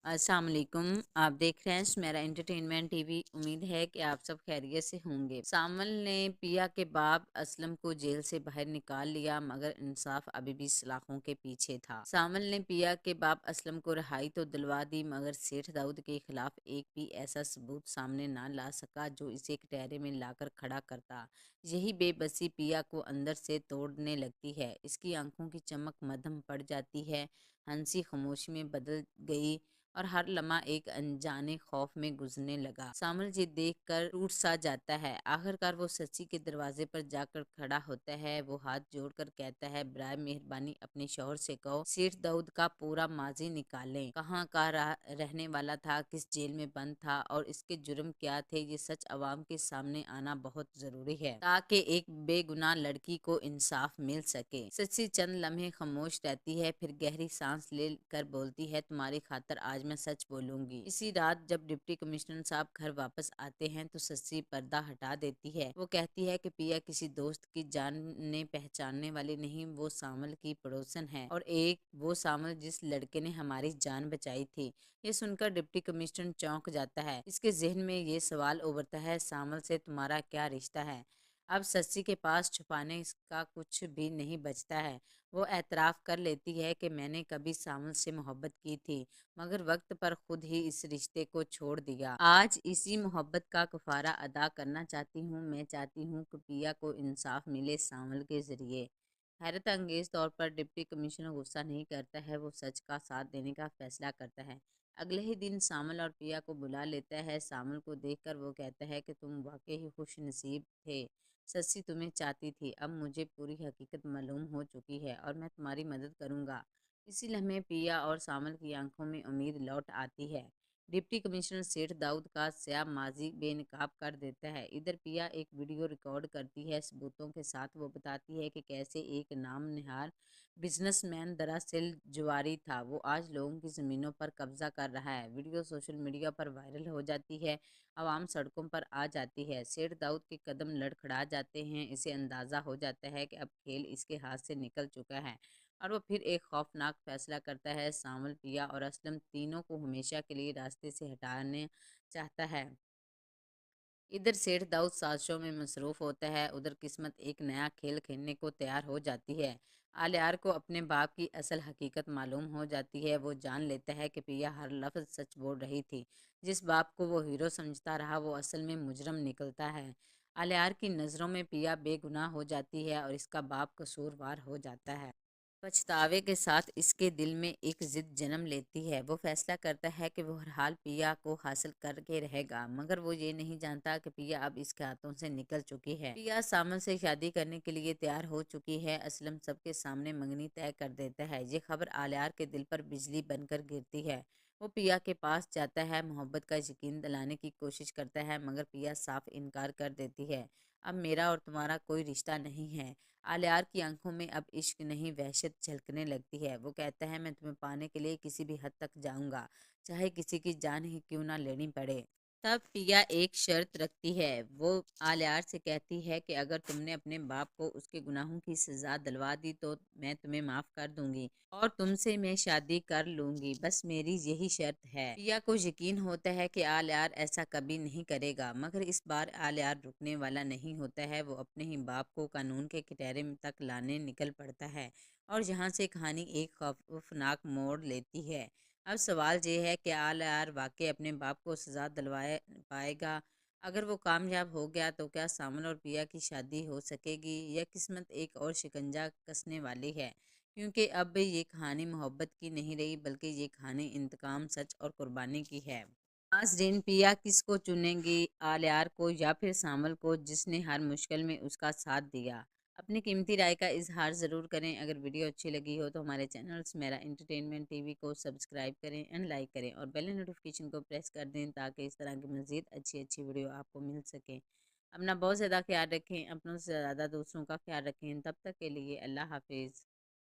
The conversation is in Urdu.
السلام علیکم۔ آپ دیکھ رہے ہیں میرا انٹرٹینمنٹ ٹی وی۔ امید ہے کہ آپ سب خیریت سے ہوں گے۔ سامل نے پیا کے باپ اسلم کو جیل سے باہر نکال لیا، مگر انصاف ابھی بھی سلاخوں کے پیچھے تھا۔ سامل نے پیا کے باپ اسلم کو رہائی تو دلوا دی، مگر سیٹھ داؤد کے خلاف ایک بھی ایسا ثبوت سامنے نہ لا سکا جو اسے کٹہرے میں لا کر کھڑا کرتا۔ یہی بے بسی پیا کو اندر سے توڑنے لگتی ہے۔ اس کی آنکھوں کی چمک مدھم پڑ جاتی ہے، ہنسی خاموشی میں بدل گئی اور ہر لمحہ ایک انجانے خوف میں گزرنے لگا۔ سامل جی دیکھ کر ٹوٹ سا جاتا ہے۔ آخرکار وہ سچی کے دروازے پر جا کر کھڑا ہوتا ہے۔ وہ ہاتھ جوڑ کر کہتا ہے، برائے مہربانی اپنے شوہر سے کہو سیٹھ داؤد کا پورا ماضی نکالیں، کہاں کا رہنے والا تھا، کس جیل میں بند تھا اور اس کے جرم کیا تھے۔ یہ سچ عوام کے سامنے آنا بہت ضروری ہے تاکہ ایک بے گناہ لڑکی کو انصاف مل سکے۔ سچی چند لمحے خاموش رہتی ہے، پھر گہری سانس لے کر بولتی ہے، تمہاری خاطر آج میں سچ بولوں گی۔ اسی رات جب ڈپٹی کمشنر صاحب گھر واپس آتے ہیں تو سچی پردہ ہٹا دیتی ہے۔ وہ کہتی ہے کہ پیا کسی دوست کی جاننے پہچاننے والی نہیں، وہ سامل کی پڑوسن ہے، اور ایک وہ سامل جس لڑکے نے ہماری جان بچائی تھی۔ یہ سن کر ڈپٹی کمشنر چونک جاتا ہے۔ اس کے ذہن میں یہ سوال ابھرتا ہے، سامل سے تمہارا کیا رشتہ ہے؟ اب سچی کے پاس چھپانے کا کچھ بھی نہیں بچتا ہے۔ وہ اعتراف کر لیتی ہے کہ میں نے کبھی سامل سے محبت کی تھی، مگر وقت پر خود ہی اس رشتے کو چھوڑ دیا۔ آج اسی محبت کا کفارہ ادا کرنا چاہتی ہوں۔ میں چاہتی ہوں کہ پیا کو انصاف ملے سامل کے ذریعے۔ حیرت انگیز طور پر ڈپٹی کمشنر غصہ نہیں کرتا ہے، وہ سچ کا ساتھ دینے کا فیصلہ کرتا ہے۔ اگلے ہی دن سامل اور پیا کو بلا لیتا ہے۔ سامل کو دیکھ کر وہ کہتا ہے کہ تم واقعی خوش نصیب تھے، سچی تمہیں چاہتی تھی۔ اب مجھے پوری حقیقت معلوم ہو چکی ہے اور میں تمہاری مدد کروں گا۔ اسی لمحے پیا اور سامل کی آنکھوں میں امید لوٹ آتی ہے۔ ڈپٹی کمشنر سیٹھ داؤد کا سیاہ ماضی بے نقاب کر دیتا ہے۔ ادھر پیا ایک ویڈیو ریکارڈ کرتی ہے ثبوتوں کے ساتھ۔ وہ بتاتی ہے کہ کیسے ایک نام نہاد بزنس مین دراصل جواری تھا۔ وہ آج لوگوں کی زمینوں پر قبضہ کر رہا ہے۔ ویڈیو سوشل میڈیا پر وائرل ہو جاتی ہے، عوام سڑکوں پر آ جاتی ہے۔ سیٹھ داؤد کے قدم لڑکھڑا جاتے ہیں۔ اسے اندازہ ہو جاتا ہے کہ اب کھیل اس کے ہاتھ سے نکل چکا ہے اور وہ پھر ایک خوفناک فیصلہ کرتا ہے۔ سامل، پیا اور اسلم تینوں کو ہمیشہ کے لیے راستے سے ہٹانا چاہتا ہے۔ ادھر سیٹھ داؤد سازشوں میں مصروف ہوتا ہے، ادھر قسمت ایک نیا کھیل کھیلنے کو تیار ہو جاتی ہے۔ آلیار کو اپنے باپ کی اصل حقیقت معلوم ہو جاتی ہے۔ وہ جان لیتا ہے کہ پیا ہر لفظ سچ بول رہی تھی۔ جس باپ کو وہ ہیرو سمجھتا رہا، وہ اصل میں مجرم نکلتا ہے۔ آلیار کی نظروں میں پیا بے گناہ ہو جاتی ہے اور اس کا باپ قصوروار ہو جاتا ہے۔ پچھتاوے کے ساتھ اس کے دل میں ایک ضد جنم لیتی ہے۔ وہ فیصلہ کرتا ہے کہ وہ ہر حال پیا کو حاصل کر کے رہے گا، مگر وہ یہ نہیں جانتا کہ پیا اب اس کے ہاتھوں سے نکل چکی ہے۔ پیا سامل سے شادی کرنے کے لیے تیار ہو چکی ہے۔ اسلم سب کے سامنے منگنی طے کر دیتا ہے۔ یہ خبر آلیار کے دل پر بجلی بن کر گرتی ہے۔ وہ پیا کے پاس جاتا ہے، محبت کا یقین دلانے کی کوشش کرتا ہے، مگر پیا صاف انکار کر دیتی ہے۔ اب میرا اور تمہارا کوئی رشتہ نہیں ہے۔ آلیار کی آنکھوں میں اب عشق نہیں، وحشت جھلکنے لگتی ہے۔ وہ کہتا ہے، میں تمہیں پانے کے لیے کسی بھی حد تک جاؤں گا، چاہے کسی کی جان ہی کیوں نہ لینی پڑے۔ تب پیا ایک شرط رکھتی ہے۔ وہ آلیار سے کہتی ہے کہ اگر تم نے اپنے باپ کو اس کے گناہوں کی سزا دلوا دی تو میں تمہیں معاف کر دوں گی اور تم سے میں شادی کر لوں گی، بس میری یہی شرط ہے۔ پیا کو یقین ہوتا ہے کہ آلیار ایسا کبھی نہیں کرے گا، مگر اس بار آلیار رکنے والا نہیں ہوتا ہے۔ وہ اپنے ہی باپ کو قانون کے کٹہرے تک لانے نکل پڑتا ہے اور یہاں سے کہانی ایک خوفناک موڑ لیتی ہے۔ اب سوال یہ ہے کہ آلیار واقعی اپنے باپ کو سزا دلوا پائے گا؟ اگر وہ کامیاب ہو گیا تو کیا سامل اور پیا کی شادی ہو سکے گی، یا قسمت ایک اور شکنجہ کسنے والی ہے؟ کیونکہ اب یہ کہانی محبت کی نہیں رہی، بلکہ یہ کہانی انتقام، سچ اور قربانی کی ہے۔ ناظرین، پیا کس کو چنیں گی، آلیار کو یا پھر سامل کو، جس نے ہر مشکل میں اس کا ساتھ دیا؟ اپنی قیمتی رائے کا اظہار ضرور کریں۔ اگر ویڈیو اچھی لگی ہو تو ہمارے چینل میرا انٹرٹینمنٹ ٹی وی کو سبسکرائب کریں اینڈ لائک کریں اور بیل نوٹیفیکیشن کو پریس کر دیں تاکہ اس طرح کی مزید اچھی ویڈیو آپ کو مل سکیں۔ اپنا بہت زیادہ خیال رکھیں، اپنوں سے زیادہ دوسروں کا خیال رکھیں۔ تب تک کے لیے اللہ حافظ۔